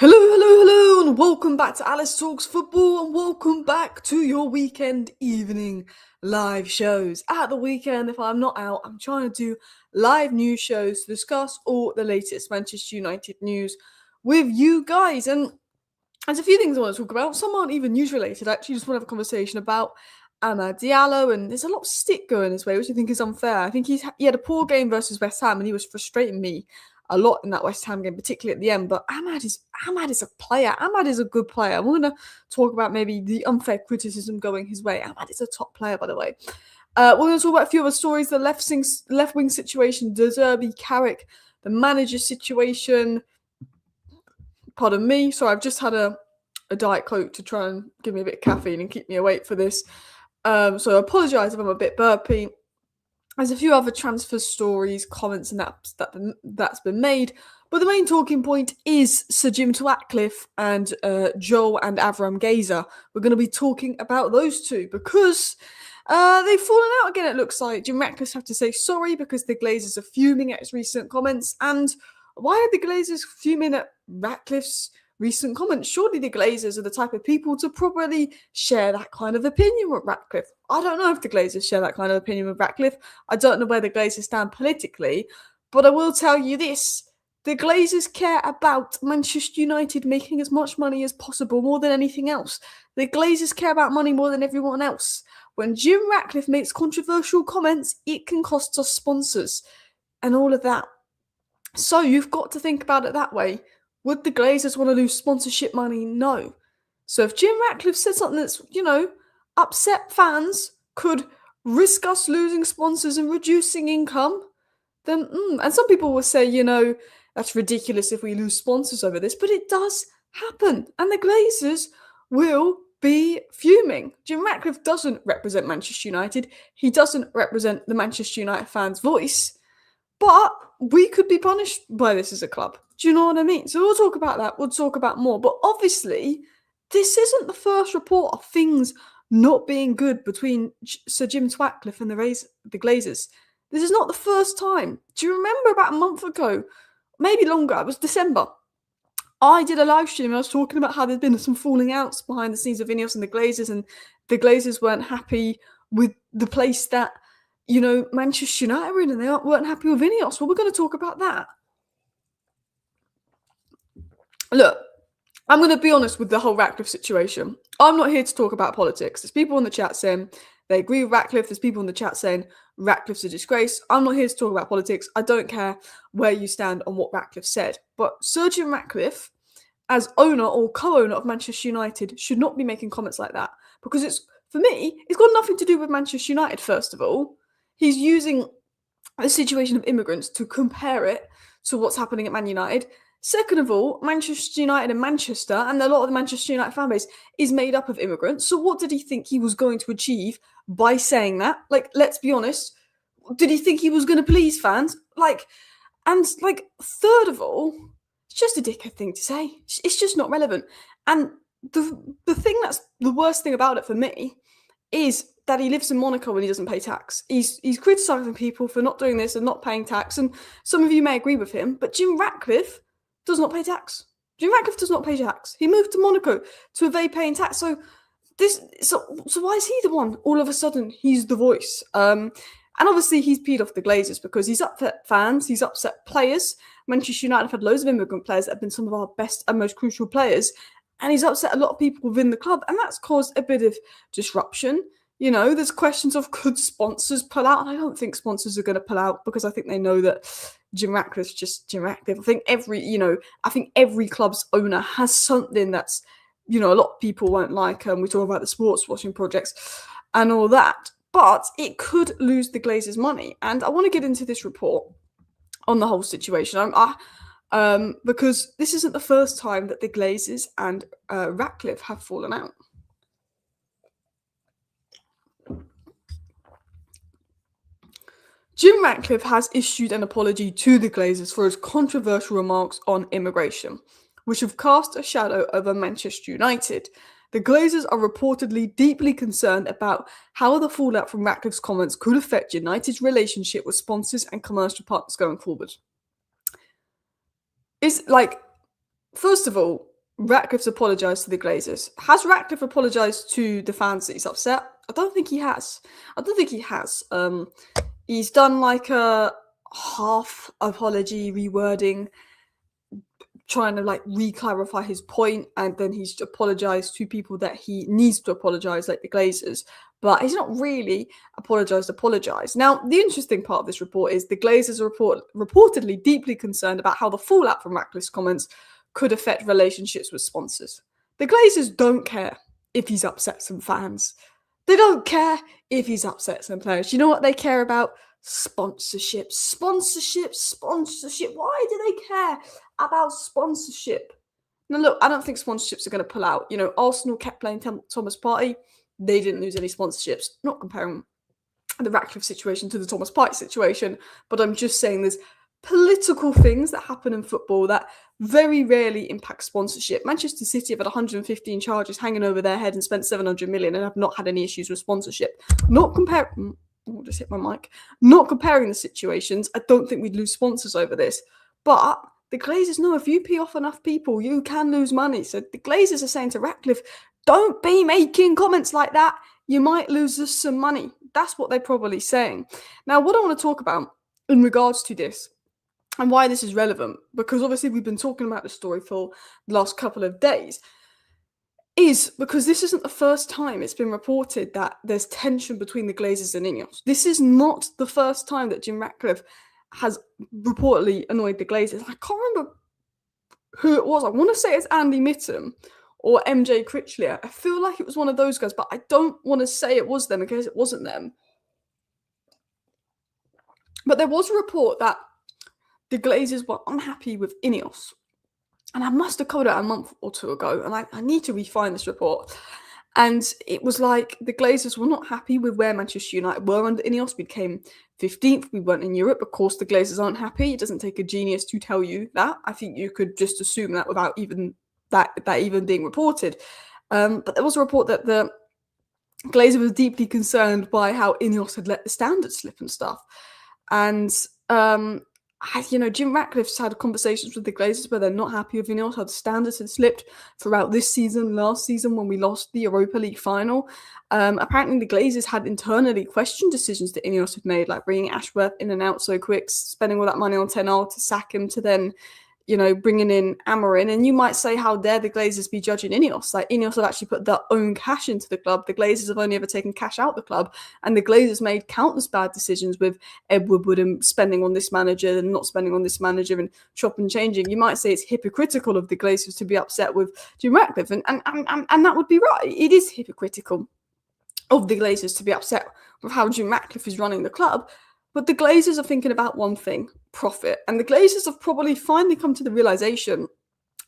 Hello, and welcome back to Alice Talks Football, and welcome back to your weekend evening live shows. At the weekend, if I'm not out, I'm trying to do live news shows to discuss all the latest Manchester United news with you guys. And there's a few things I want to talk about. Some aren't even news related. I actually just want to have a conversation about Ahmad Diallo, and there's a lot of stick going his way, which I think is unfair. I think he had a poor game versus West Ham, and he was frustrating me a lot in that West Ham game, particularly at the end. But Ahmad is a player. Ahmad is a good player. We're going to talk about maybe the unfair criticism going his way. Ahmad is a top player, by the way. We're going to talk about a few other stories: the left wing situation, De Zerbi, Carrick, the manager situation. Pardon me. So I've just had a Diet Coke to try and give me a bit of caffeine and keep me awake for this. So I apologise if I'm a bit burpy. There's a few other transfer stories, comments, and that's been made. But the main talking point is Sir Jim Ratcliffe and Joel and Avram Gazer. We're going to be talking about those two because they've fallen out again, it looks like. Jim Ratcliffe have to say sorry because the Glazers are fuming at his recent comments. And why are the Glazers fuming at Ratcliffe's recent comments? Surely the Glazers are the type of people to probably share that kind of opinion with Ratcliffe. I don't know if the Glazers share that kind of opinion with Ratcliffe. I don't know where the Glazers stand politically, but I will tell you this. The Glazers care about Manchester United making as much money as possible more than anything else. The Glazers care about money more than everyone else. When Jim Ratcliffe makes controversial comments, it can cost us sponsors and all of that. So you've got to think about it that way. Would the Glazers want to lose sponsorship money? No. So if Jim Ratcliffe said something that's, upset fans, could risk us losing sponsors and reducing income, then, and some people will say, that's ridiculous if we lose sponsors over this, but it does happen. And the Glazers will be fuming. Jim Ratcliffe doesn't represent Manchester United. He doesn't represent the Manchester United fans' voice. But we could be punished by this as a club. Do you know what I mean? So we'll talk about that. We'll talk about more. But obviously, this isn't the first report of things not being good between Sir Jim Ratcliffe and the Glazers. This is not the first time. Do you remember about a month ago, maybe longer, it was December, I did a live stream and I was talking about how there's been some falling outs behind the scenes of INEOS and the Glazers, and the Glazers weren't happy with the place that Manchester United were in, and they weren't happy with INEOS. Well, we're going to talk about that. Look, I'm going to be honest with the whole Ratcliffe situation. I'm not here to talk about politics. There's people in the chat saying they agree with Ratcliffe. There's people in the chat saying Ratcliffe's a disgrace. I'm not here to talk about politics. I don't care where you stand on what Ratcliffe said. But Sir Jim Ratcliffe, as owner or co-owner of Manchester United, should not be making comments like that. Because for me, it's got nothing to do with Manchester United, first of all. He's using the situation of immigrants to compare it to what's happening at Man United. Second of all, Manchester United and Manchester, and a lot of the Manchester United fan base, is made up of immigrants. So what did he think he was going to achieve by saying that? Let's be honest. Did he think he was going to please fans? Third of all, it's just a dickhead thing to say. It's just not relevant. And the thing that's the worst thing about it for me is that he lives in Monaco and he doesn't pay tax. He's criticising people for not doing this and not paying tax, and some of you may agree with him, but Jim Ratcliffe does not pay tax. Jim Ratcliffe does not pay tax. He moved to Monaco to evade paying tax. So why is he the one? All of a sudden, he's the voice. And obviously, he's peed off the Glazers because he's upset fans, he's upset players. Manchester United have had loads of immigrant players that have been some of our best and most crucial players, and he's upset a lot of people within the club, and that's caused a bit of disruption. There's questions of could sponsors pull out, and I don't think sponsors are going to pull out because I think they know that Jim Ratcliffe's just Jim Ratcliffe. I think every club's owner has something that's, a lot of people won't like. We talk about the sports washing projects and all that, but it could lose the Glazers money. And I want to get into this report on the whole situation. Because this isn't the first time that the Glazers and Ratcliffe have fallen out. Jim Ratcliffe has issued an apology to the Glazers for his controversial remarks on immigration, which have cast a shadow over Manchester United. The Glazers are reportedly deeply concerned about how the fallout from Ratcliffe's comments could affect United's relationship with sponsors and commercial partners going forward. First of all, Ratcliffe's apologised to the Glazers. Has Ratcliffe apologised to the fans that he's upset? I don't think he has. He's done like a half apology rewording, trying to like re-clarify his point, and then he's apologized to people that he needs to apologize, like the Glazers, but he's not really apologized. Now, the interesting part of this report is the Glazers are reportedly deeply concerned about how the fallout from Ratcliffe's comments could affect relationships with sponsors. The Glazers don't care if he's upset some fans. They don't care if he's upset some players. You know what they care about? Sponsorship. Why do they care about sponsorship? Now, look, I don't think sponsorships are going to pull out. You know, Arsenal kept playing Thomas Partey. They didn't lose any sponsorships. Not comparing the Ratcliffe situation to the Thomas Partey situation, but I'm just saying there's political things that happen in football that very rarely impact sponsorship. Manchester City have had 115 charges hanging over their head and spent 700 million and have not had any issues with sponsorship. Not comparing... Oh, just hit my mic. Not comparing the situations. I don't think we'd lose sponsors over this. But the Glazers know if you pee off enough people, you can lose money. So the Glazers are saying to Ratcliffe, don't be making comments like that. You might lose us some money. That's what they're probably saying. Now, what I want to talk about in regards to this and why this is relevant, because obviously we've been talking about the story for the last couple of days, is because this isn't the first time it's been reported that there's tension between the Glazers and INEOS. This is not the first time that Jim Ratcliffe has reportedly annoyed the Glazers. I can't remember who it was. I want to say it's Andy Mitton or MJ Critchlier. I feel like it was one of those guys, but I don't want to say it was them in case it wasn't them. But there was a report that the Glazers were unhappy with INEOS. And I must have covered it a month or two ago, and I need to re-find this report. And it was like the Glazers were not happy with where Manchester United were under INEOS. We came 15th. We weren't in Europe. Of course, the Glazers aren't happy. It doesn't take a genius to tell you that. I think you could just assume that without even that even being reported. But there was a report that the Glazers was deeply concerned by how INEOS had let the standards slip and stuff. And Jim Ratcliffe's had conversations with the Glazers where they're not happy with INEOS, how the standards had slipped throughout this season, last season when we lost the Europa League final. Apparently the Glazers had internally questioned decisions that INEOS had made, like bringing Ashworth in and out so quick, spending all that money on Tenor to sack him, to then, bringing in Amorim. And you might say, how dare the Glazers be judging INEOS? Like, INEOS have actually put their own cash into the club. The Glazers have only ever taken cash out the club. And the Glazers made countless bad decisions with Ed Woodward and spending on this manager and not spending on this manager and chop and changing. You might say it's hypocritical of the Glazers to be upset with Jim Ratcliffe. And that would be right. It is hypocritical of the Glazers to be upset with how Jim Ratcliffe is running the club. But the Glazers are thinking about one thing, profit. And the Glazers have probably finally come to the realization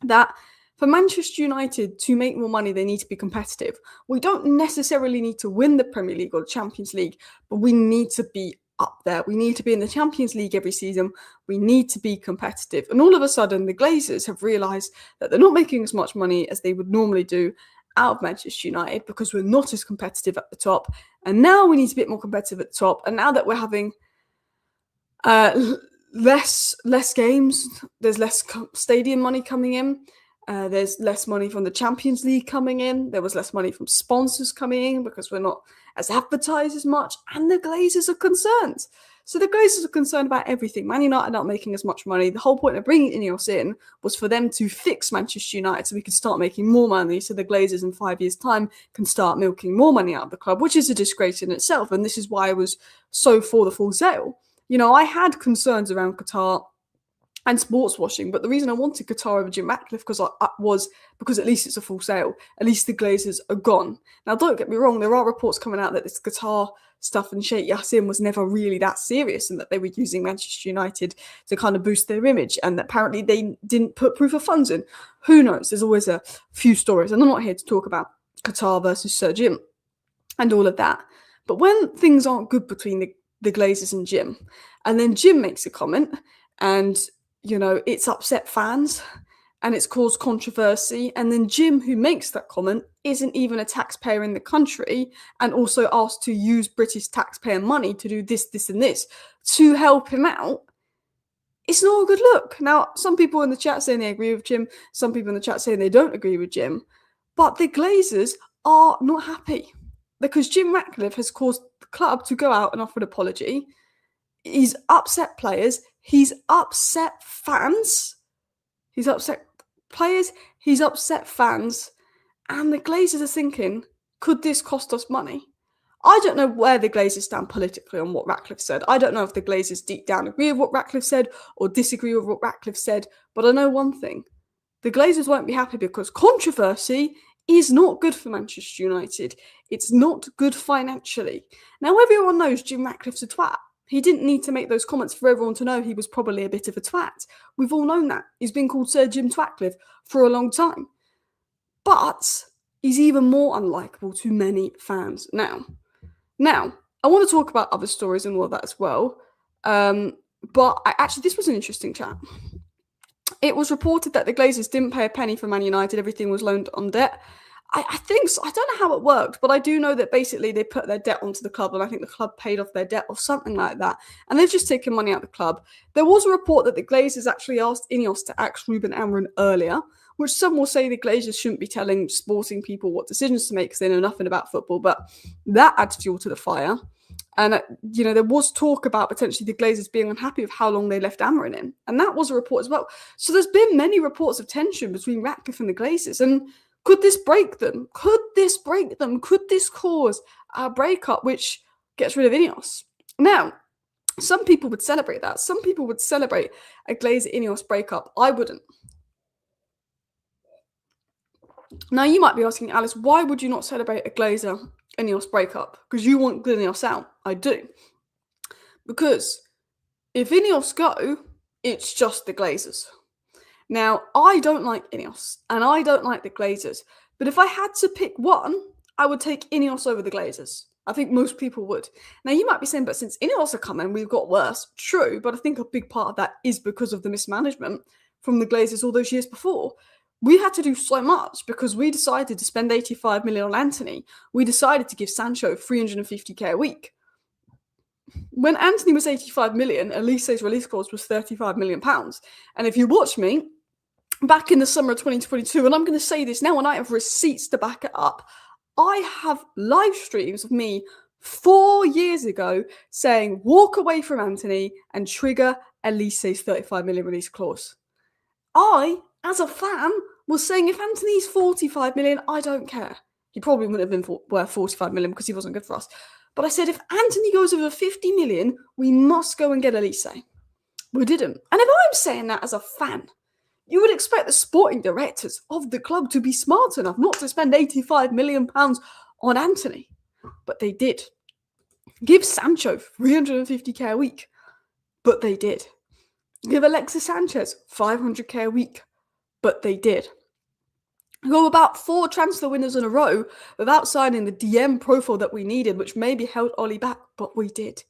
that for Manchester United to make more money, they need to be competitive. We don't necessarily need to win the Premier League or the Champions League, but we need to be up there. We need to be in the Champions League every season. We need to be competitive. And all of a sudden, the Glazers have realized that they're not making as much money as they would normally do out of Manchester United because we're not as competitive at the top. And now we need to be a bit more competitive at the top. And now that we're having less games, there's less stadium money coming in, there's less money from the Champions League coming in, there was less money from sponsors coming in because we're not as advertised as much, and the Glazers are concerned. So the Glazers are concerned about everything. Man United not making as much money. The whole point of bringing INEOS in was for them to fix Manchester United so we could start making more money, so the Glazers in 5 years' time can start milking more money out of the club, which is a disgrace in itself. And this is why I was so for the full sale. I had concerns around Qatar and sports washing, but the reason I wanted Qatar over Jim Ratcliffe was because at least it's a full sale. At least the Glazers are gone. Now, don't get me wrong, there are reports coming out that this Qatar stuff and Sheikh Yassin was never really that serious and that they were using Manchester United to kind of boost their image and that apparently they didn't put proof of funds in. Who knows? There's always a few stories, and I'm not here to talk about Qatar versus Sir Jim and all of that. But when things aren't good between the Glazers and Jim, and then Jim makes a comment and it's upset fans and it's caused controversy, and then Jim, who makes that comment, isn't even a taxpayer in the country and also asked to use British taxpayer money to do this and this to help him out, It's not a good look. Now, some people in the chat saying they agree with Jim, some people in the chat saying they don't agree with Jim, but the Glazers are not happy because Jim Ratcliffe has caused the club to go out and offer an apology. He's upset players, he's upset fans, he's upset players, he's upset fans, and the Glazers are thinking, could this cost us money? I don't know where the Glazers stand politically on what Ratcliffe said. I don't know if the Glazers deep down agree with what Ratcliffe said or disagree with what Ratcliffe said, but I know one thing. The Glazers won't be happy because controversy is not good for Manchester United. It's not good financially. Now, everyone knows Jim Ratcliffe's a twat. He didn't need to make those comments for everyone to know he was probably a bit of a twat. We've all known that. He's been called Sir Jim Twatcliffe for a long time. But he's even more unlikable to many fans now. Now, I want to talk about other stories and all of that as well. But this was an interesting chat. It was reported that the Glazers didn't pay a penny for Man United. Everything was loaned on debt. I think so. I don't know how it worked, but I do know that basically they put their debt onto the club, and I think the club paid off their debt or something like that. And they've just taken money out of the club. There was a report that the Glazers actually asked INEOS to axe Ruben Amorim earlier, which some will say the Glazers shouldn't be telling sporting people what decisions to make because they know nothing about football, but that adds fuel to the fire. And, there was talk about potentially the Glazers being unhappy with how long they left Amorim in. And that was a report as well. So there's been many reports of tension between Ratcliffe and the Glazers. And could this break them? Could this break them? Could this cause a breakup which gets rid of INEOS? Now, some people would celebrate that. Some people would celebrate a Glazer-INEOS breakup. I wouldn't. Now, you might be asking, Alice, why would you not celebrate a Glazer-INEOS breakup? Because you want INEOS out. I do. Because if INEOS go, it's just the Glazers. Now, I don't like INEOS, and I don't like the Glazers. But if I had to pick one, I would take INEOS over the Glazers. I think most people would. Now, you might be saying, but since INEOS are coming, we've got worse. True, but I think a big part of that is because of the mismanagement from the Glazers all those years before. We had to do so much because we decided to spend 85 million on Anthony. We decided to give Sancho 350k a week. When Anthony was 85 million, Elise's release clause was 35 million pounds. And if you watch me, back in the summer of 2022, and I'm going to say this now, and I have receipts to back it up, I have live streams of me 4 years ago saying, walk away from Anthony and trigger Elise's 35 million release clause. I, as a fan, was saying if Anthony's 45 million, I don't care. He probably wouldn't have been worth 45 million because he wasn't good for us. But I said, if Anthony goes over 50 million, we must go and get Elise. We didn't. And if I'm saying that as a fan, you would expect the sporting directors of the club to be smart enough not to spend 85 million pounds on Anthony. But they did. Give Sancho 350k a week. But they did. Give Alexis Sanchez 500k a week. But they did. Go about 4 transfer windows in a row without signing the DM profile that we needed, which maybe held Ollie back, but we did.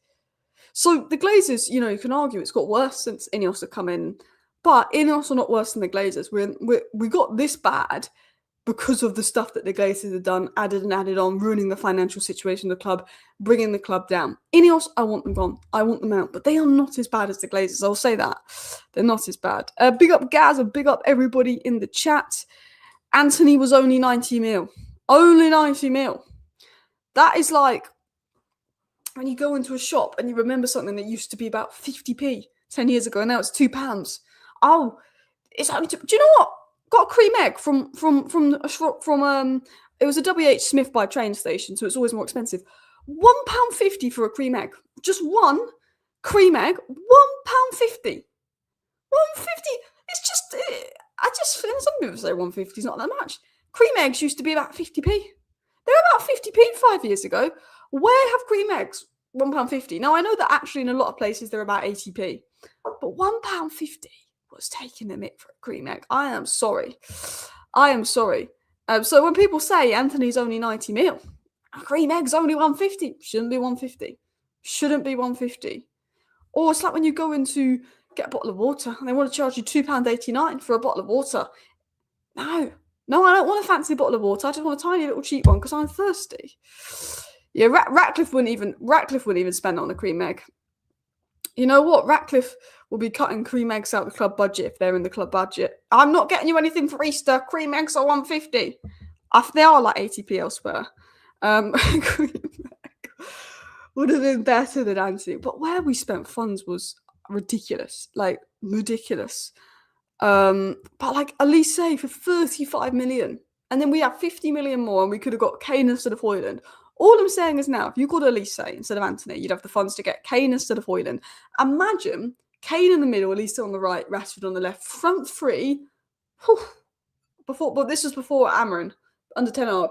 So the Glazers, you can argue it's got worse since INEOS have come in, but INEOS are not worse than the Glazers. We got this bad because of the stuff that the Glazers have done, added on, ruining the financial situation of the club, bringing the club down. INEOS, I want them gone. I want them out, but they are not as bad as the Glazers. I'll say that. They're not as bad. Big up Gaz and big up everybody in the chat. Anthony was only 90 mil. Only 90 mil. That is like when you go into a shop and you remember something that used to be about 50p 10 years ago and now it's £2. Oh, it's only do you know what? Got a cream egg from it was a WH Smith by train station, so it's always more expensive. £1.50 for a cream egg. Just one cream egg, £1.50. £1.50. It's just some people say 150 is not that much. Cream eggs used to be about 50p. They were about 50p 5 years ago. Where have cream eggs £1.50? Now I know that actually in a lot of places they're about 80p, but £1.50 was taking the mick for a cream egg. I am sorry. So when people say Anthony's only 90 mil, a cream egg's only 150. Shouldn't be 150. Shouldn't be 150. Or it's like when you go into get a bottle of water and they want to charge you £2.89 for a bottle of water. No, I don't want a fancy bottle of water. I just want a tiny little cheap one because I'm thirsty. Yeah, Ratcliffe wouldn't even spend it on a cream egg. You know what? Ratcliffe will be cutting cream eggs out of the club budget if they're in the club budget. I'm not getting you anything for Easter. Cream eggs are 150. They are like 80p elsewhere. Cream egg would have been better than Anthony. But where we spent funds was ridiculous. Like, ridiculous. But like Elise for 35 million. And then we have 50 million more and we could have got Kane instead of Højlund. All I'm saying is now, if you got Elise instead of Anthony, you'd have the funds to get Kane instead of Højlund. Imagine Kane in the middle, Elise on the right, Rashford on the left, front three. But this was before Amron, under Ten Hag.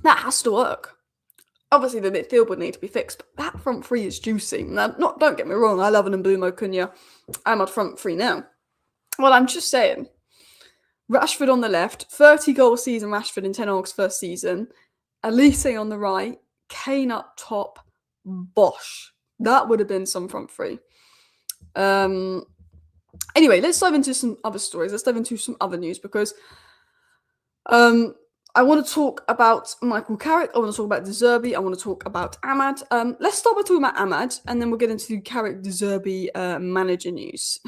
That has to work. Obviously, the midfield would need to be fixed, but that front three is juicy. Now, don't get me wrong, I love an Mbeumo, Cunha, Ahmad front three now. Well, I'm just saying, Rashford on the left, 30-goal season Rashford in Ten Hag's first season, Elise on the right, Kane up top, bosh. That would have been some front three. Anyway, let's dive into some other stories. Let's dive into some other news because I want to talk about Michael Carrick. I want to talk about De Zerbi. I want to talk about Ahmad. Let's start by talking about Ahmad, and then we'll get into Carrick, De Zerbi manager news.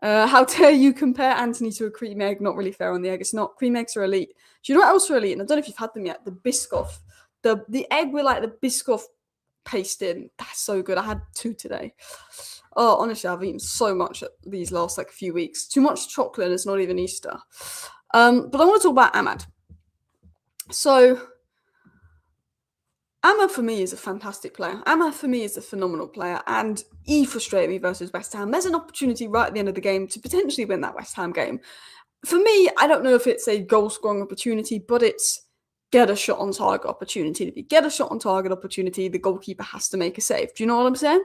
How dare you compare Anthony to a cream egg? Not really fair on the egg. It's not. Cream eggs are elite. Do you know what else are elite? And I don't know if you've had them yet. The Biscoff. The egg with like the Biscoff paste in. That's so good. I had 2 today. Oh, honestly, I've eaten so much these last like few weeks. Too much chocolate and it's not even Easter. But I want to talk about Ahmad. So, Ahmad for me is a fantastic player. Ahmad for me is a phenomenal player, and he frustrated me versus West Ham. There's an opportunity right at the end of the game to potentially win that West Ham game. For me, I don't know if it's a goal-scoring opportunity, but it's get a shot on target opportunity. If you get a shot on target opportunity, the goalkeeper has to make a save. Do you know what I'm saying?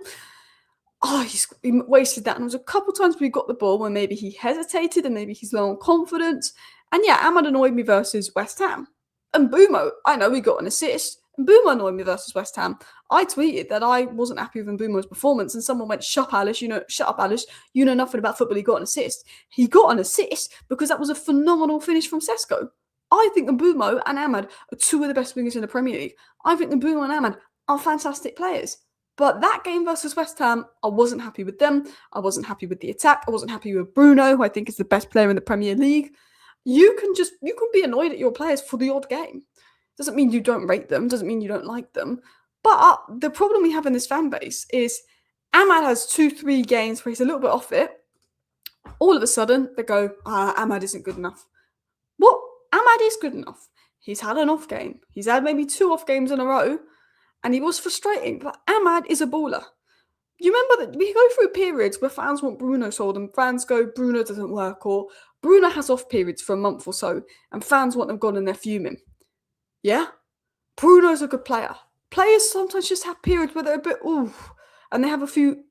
Oh, he wasted that. And there was a couple times where he got the ball where maybe he hesitated and maybe he's low on confidence. And yeah, Ahmad annoyed me versus West Ham. And Mbeumo, I know he got an assist. Mbeumo annoyed me versus West Ham. I tweeted that I wasn't happy with Mbeumo's performance, and someone went, shut up, Alice, you know nothing about football, he got an assist. He got an assist because that was a phenomenal finish from Sesko. I think Mbeumo and Ahmad are 2 of the best wingers in the Premier League. I think Mbeumo and Ahmad are fantastic players. But that game versus West Ham, I wasn't happy with them. I wasn't happy with the attack. I wasn't happy with Bruno, who I think is the best player in the Premier League. You can be annoyed at your players for the odd game. Doesn't mean you don't rate them. Doesn't mean you don't like them. But the problem we have in this fan base is Ahmad has 2-3 games where he's a little bit off it. All of a sudden, they go, Ahmad isn't good enough. What? Ahmad is good enough. He's had an off game. He's had maybe 2 off games in a row. And he was frustrating. But Ahmad is a baller. You remember that we go through periods where fans want Bruno sold and fans go, Bruno doesn't work, or Bruno has off periods for a month or so and fans want them gone and they're fuming. Yeah? Bruno's a good player. Players sometimes just have periods where they're a bit, and they have a few.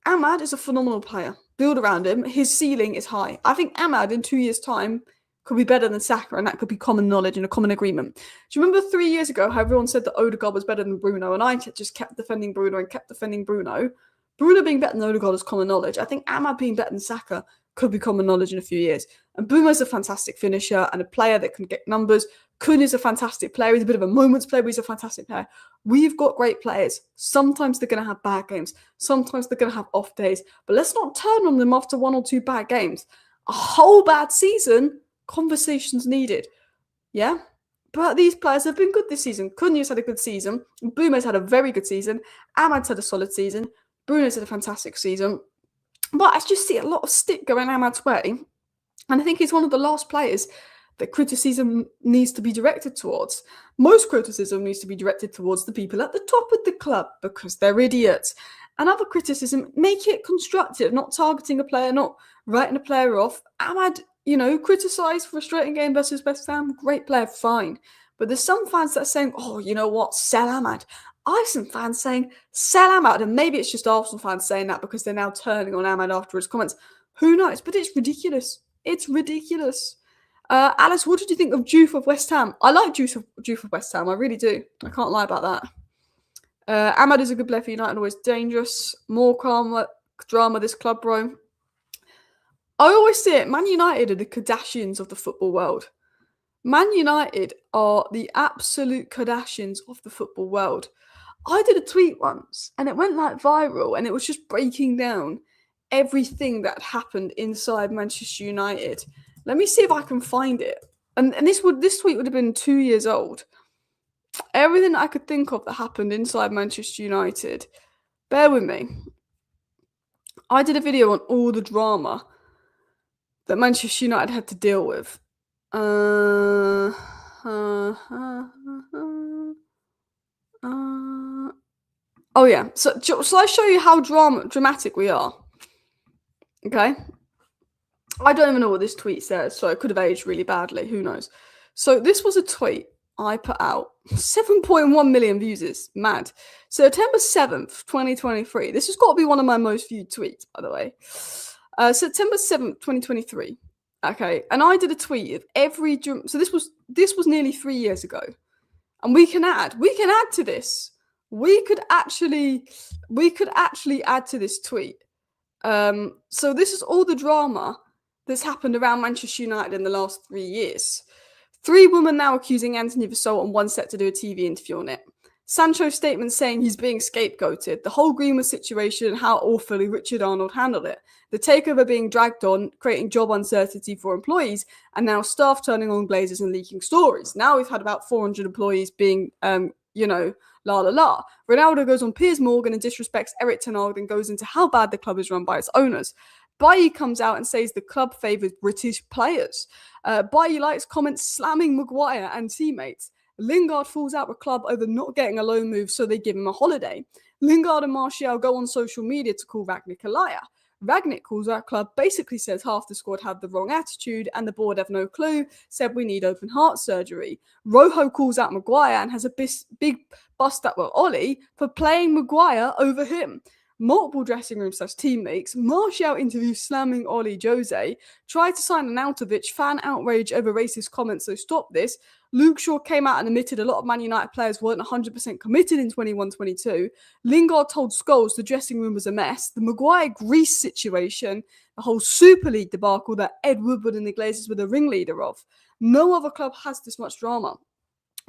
Ahmad is a phenomenal player. Build around him. His ceiling is high. I think Ahmad in 2 years' time could be better than Saka, and that could be common knowledge and a common agreement. Do you remember 3 years ago how everyone said that Odegaard was better than Bruno, and I just kept defending Bruno and kept defending Bruno? Bruno being better than Odegaard is common knowledge. I think Ahmad being better than Saka could be common knowledge in a few years. And Mbeumo's a fantastic finisher and a player that can get numbers. Kun is a fantastic player. He's a bit of a moments player, but he's a fantastic player. We've got great players. Sometimes they're going to have bad games. Sometimes they're going to have off days. But let's not turn on them after 1 or 2 bad games. A whole bad season, conversations needed. Yeah? But these players have been good this season. Cunha's had a good season. Mbeumo's had a very good season. Ahmad's had a solid season. Bruno's had a fantastic season. But I just see a lot of stick going Ahmad's way. And I think he's one of the last players that criticism needs to be directed towards. Most criticism needs to be directed towards the people at the top of the club because they're idiots. And other criticism, make it constructive, not targeting a player, not writing a player off. Ahmad, criticise frustrating game versus West Ham, great player, fine. But there's some fans that are saying, oh, you know what, sell Ahmad. I have some fans saying, sell Ahmad. And maybe it's just Arsenal fans saying that because they're now turning on Ahmad after his comments. Who knows? But it's ridiculous. It's ridiculous. Alice, what did you think of Juve of West Ham? I like Juve of West Ham. I really do. I can't lie about that. Ahmad is a good player for United, always dangerous. More drama, this club, bro. I always say it. Man United are the Kardashians of the football world. Man United are the absolute Kardashians of the football world. I did a tweet once and it went like viral, and it was just breaking down everything that happened inside Manchester United. Let me see if I can find it. And this tweet would have been 2 years old. Everything I could think of that happened inside Manchester United. Bear with me. I did a video on all the drama that Manchester United had to deal with. Oh yeah. So shall I show you how dramatic we are? Okay. I don't even know what this tweet says, so it could have aged really badly. Who knows? So this was a tweet I put out. 7.1 million views is mad. September 7th, 2023. This has got to be one of my most viewed tweets, by the way. September 7th, 2023. Okay, and I did a tweet of every so this was nearly 3 years ago. And we can add to this. We could actually add to this tweet. So this is all the drama that's happened around Manchester United in the last 3 years. 3 women now accusing Anthony of assault and one set to do a TV interview on it. Sancho's statement saying he's being scapegoated. The whole Greenwood situation and how awfully Richard Arnold handled it. The takeover being dragged on, creating job uncertainty for employees, and now staff turning on Glazers and leaking stories. Now we've had about 400 employees being, la la la. Ronaldo goes on Piers Morgan and disrespects Eric Ten Hag and goes into how bad the club is run by its owners. Bailly comes out and says the club favours British players. Bailly likes comments slamming Maguire and teammates. Lingard falls out with club over not getting a loan move, so they give him a holiday. Lingard and Martial go on social media to call Rangnick a liar. Rangnick calls our club, basically says half the squad have the wrong attitude and the board have no clue, said we need open heart surgery. Rojo calls out Maguire and has a big bust up with Ollie for playing Maguire over him. Multiple dressing room / teammates. Martial interviews slamming Ollie Jose. Tried to sign Arnautovic. Fan outrage over racist comments, so stop this. Luke Shaw came out and admitted a lot of Man United players weren't 100% committed in 21-22. Lingard told Scholes the dressing room was a mess. The Maguire-Greece situation, the whole Super League debacle that Ed Woodward and the Glazers were the ringleader of. No other club has this much drama.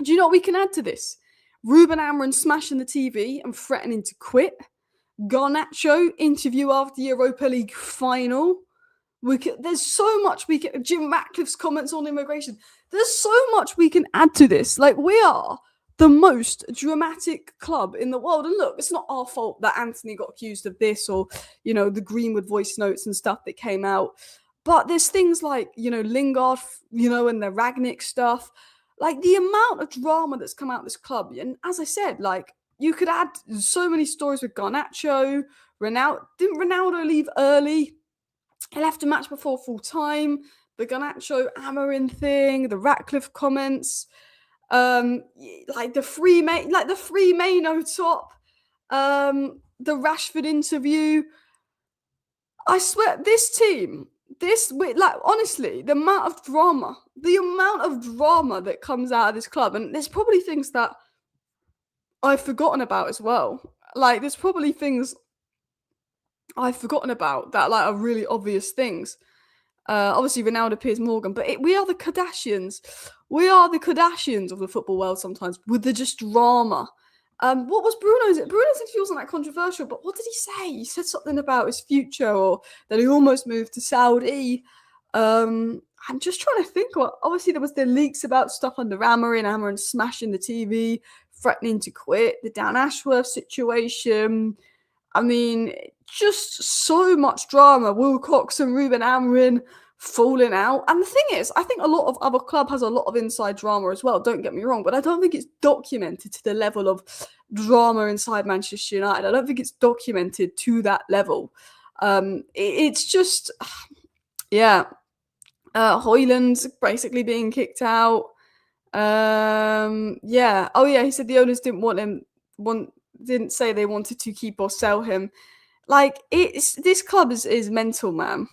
Do you know what we can add to this? Ruben Amorim smashing the TV and threatening to quit. Garnacho interview after the Europa League final. There's so much we can. Jim Ratcliffe's comments on immigration. There's so much we can add to this. Like, we are the most dramatic club in the world. And look, it's not our fault that Anthony got accused of this or, the Greenwood voice notes and stuff that came out. But there's things like, Lingard, and the Rangnick stuff. Like, the amount of drama that's come out of this club. And as I said, like, you could add so many stories with Garnacho. Didn't Ronaldo leave early? He left a match before full time. The Garnacho Amorim thing, the Ratcliffe comments, like the free Maino top, the Rashford interview. I swear, this team, honestly, the amount of drama that comes out of this club, and there's probably things that I've forgotten about as well. Like, there's probably things I've forgotten about that, like, are really obvious things. Obviously, Ronaldo, Piers Morgan, but we are the Kardashians. We are the Kardashians of the football world sometimes, with the just drama. What was Bruno's? Bruno's interview wasn't that controversial, but what did he say? He said something about his future, or that he almost moved to Saudi. I'm just trying to think. Obviously, there was the leaks about stuff under Amorim smashing the TV, threatening to quit, the Dan Ashworth situation. I mean, just so much drama. Wilcox and Ruben Amorim falling out. And the thing is, I think a lot of other club has a lot of inside drama as well. Don't get me wrong, but I don't think it's documented to the level of drama inside Manchester United. I don't think it's documented to that level. It's just, yeah. Hoyland's basically being kicked out. Yeah. Oh yeah, he said the owners didn't say they wanted to keep or sell him. Like, this club is mental, man.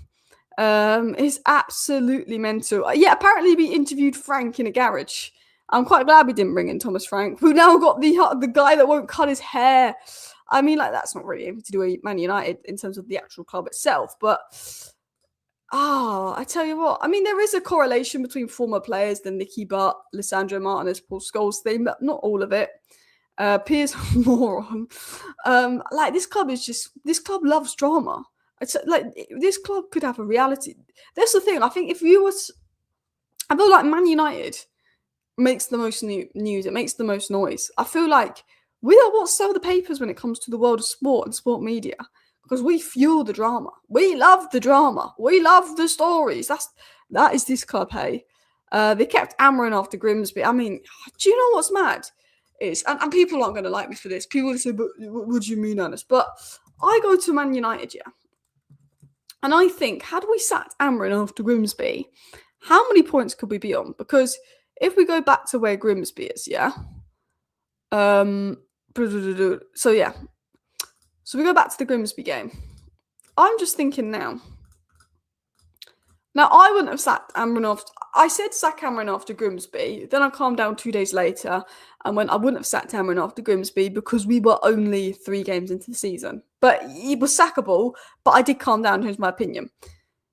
It's absolutely mental. Yeah, apparently we interviewed Frank in a garage. I'm quite glad we didn't bring in Thomas Frank. We've now got the guy that won't cut his hair. I mean, like, that's not really anything to do with Man United in terms of the actual club itself. But, I tell you what. I mean, there is a correlation between former players, the Nicky Butt, Lissandro Martinez, Paul Scholes thing, but not all of it. Piers moron. Like this club loves drama. It's like this club could have a reality. That's the thing. I think if you was, I feel like Man United makes the most news. It makes the most noise. I feel like we are what sell the papers when it comes to the world of sport and sport media, because we fuel the drama. We love the drama. We love the stories. That is this club. Hey, they kept Amron after Grimsby. I mean, do you know what's mad? Is and people aren't going to like me for this. People will say, "But what do you mean, Ernest?" But I go to Man United, yeah, and I think, had we sacked Amron after Grimsby, how many points could we be on? Because if we go back to where Grimsby is, yeah. So yeah. So we go back to the Grimsby game. I'm just thinking now. Now, I wouldn't have sacked Amron after... I said sack Amron after Grimsby. Then I calmed down 2 days later and went, I wouldn't have sacked Amron after Grimsby because we were only 3 games into the season. But he was sackable, but I did calm down, here's my opinion.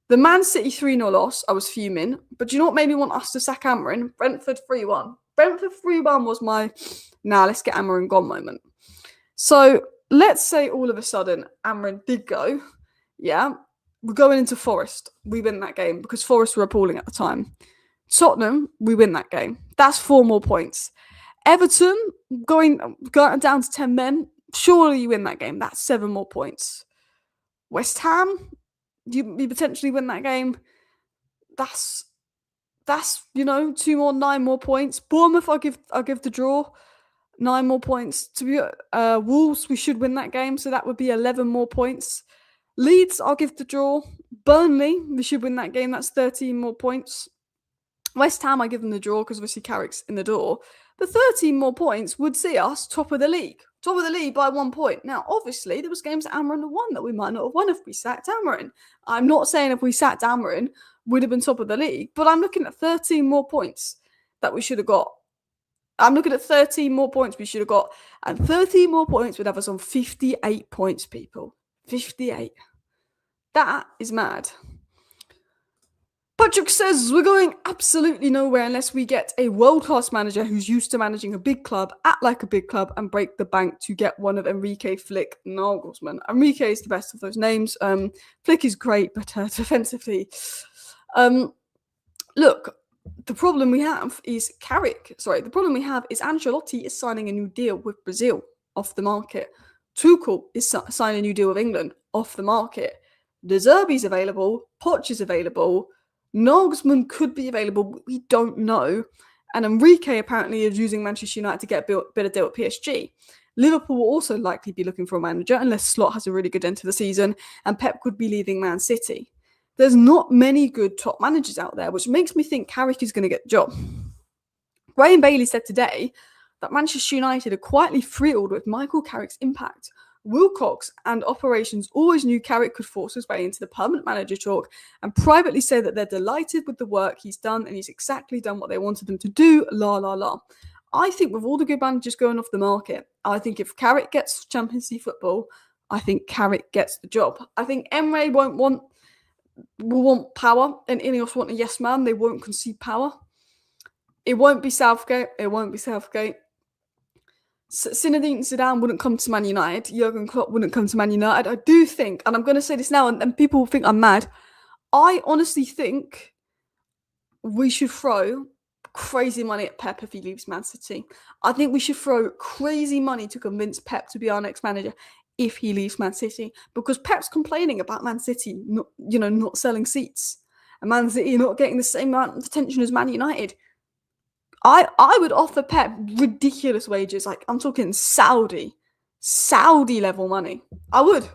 The Man City 3-0 loss, I was fuming. But do you know what made me want us to sack Amron? Brentford 3-1. Brentford 3-1 was my, let's get Amron gone moment. So let's say all of a sudden Amron did go, yeah. We're going into Forest. We win that game because Forest were appalling at the time. Tottenham, we win that game. That's 4 more points. Everton, going down to 10 men, surely you win that game. That's 7 more points. West Ham, you potentially win that game. That's 2 more, 9 more points. Bournemouth, I'll give the draw. 9 more points. To be Wolves, we should win that game, so that would be 11 more points. Leeds, I'll give the draw. Burnley, we should win that game. That's 13 more points. West Ham, I give them the draw because obviously Carrick's in the door. The 13 more points would see us top of the league. Top of the league by 1 point. Now, obviously, there was games that Amron won that we might not have won if we sacked Amron. I'm not saying if we sacked Amron, we'd have been top of the league, but I'm looking at 13 more points that we should have got. I'm looking at 13 more points we should have got. And 13 more points would have us on 58 points, people. 58. That is mad. Patrick says we're going absolutely nowhere unless we get a world-class manager who's used to managing a big club, act like a big club, and break the bank to get one of Enrique, Flick, Nagelsmann. Enrique is the best of those names. Flick is great, but defensively. Look, the problem we have is The problem we have is Ancelotti is signing a new deal with Brazil off the market. Tuchel is signing a new deal with England off the market. De Zerbi's available. Poch is available. Nagelsmann could be available, but we don't know. And Enrique apparently is using Manchester United to get a bit of deal at PSG. Liverpool will also likely be looking for a manager unless Slot has a really good end to the season, and Pep could be leaving Man City. There's not many good top managers out there, which makes me think Carrick is going to get the job. Graham Bailey said today that Manchester United are quietly thrilled with Michael Carrick's impact. Wilcox and operations always knew Carrick could force his way into the permanent manager talk and privately say that they're delighted with the work he's done and he's exactly done what they wanted him to do, la la la. I think with all the good managers going off the market, I think if Carrick gets Champions League football, I think Carrick gets the job. I think Emre will want power and INEOS want a yes man. They won't concede power. It won't be Southgate. Zinedine Zidane wouldn't come to Man United. Jurgen Klopp wouldn't come to Man United. I do think, and I'm going to say this now, and people will think I'm mad, I honestly think we should throw crazy money at Pep if he leaves Man City. I think we should throw crazy money to convince Pep to be our next manager if he leaves Man City, because Pep's complaining about Man City not selling seats and Man City not getting the same amount of attention as Man United. I would offer Pep ridiculous wages, like I'm talking Saudi level money. I would.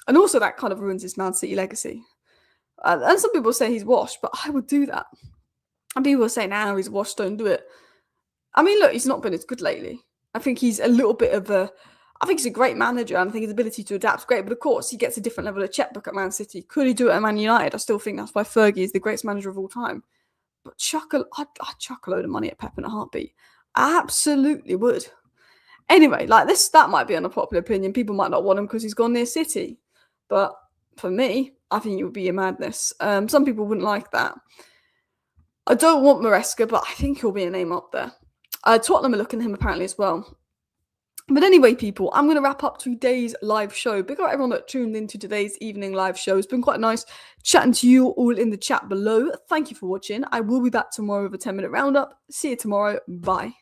And also that kind of ruins his Man City legacy. And some people say he's washed, but I would do that. And people say, nah, he's washed, don't do it. I mean, look, he's not been as good lately. I think he's a little bit of I think he's a great manager, and I think his ability to adapt is great. But of course, he gets a different level of checkbook at Man City. Could he do it at Man United? I still think that's why Fergie is the greatest manager of all time. But I'd chuck a load of money at Pep in a heartbeat. I absolutely would. Anyway, that might be an unpopular opinion. People might not want him because he's gone near City. But for me, I think it would be a madness. Some people wouldn't like that. I don't want Maresca, but I think he'll be a name up there. Tottenham are looking at him apparently as well. But anyway, people, I'm going to wrap up today's live show. Big up everyone that tuned into today's evening live show. It's been quite nice chatting to you all in the chat below. Thank you for watching. I will be back tomorrow with a 10-minute roundup. See you tomorrow. Bye.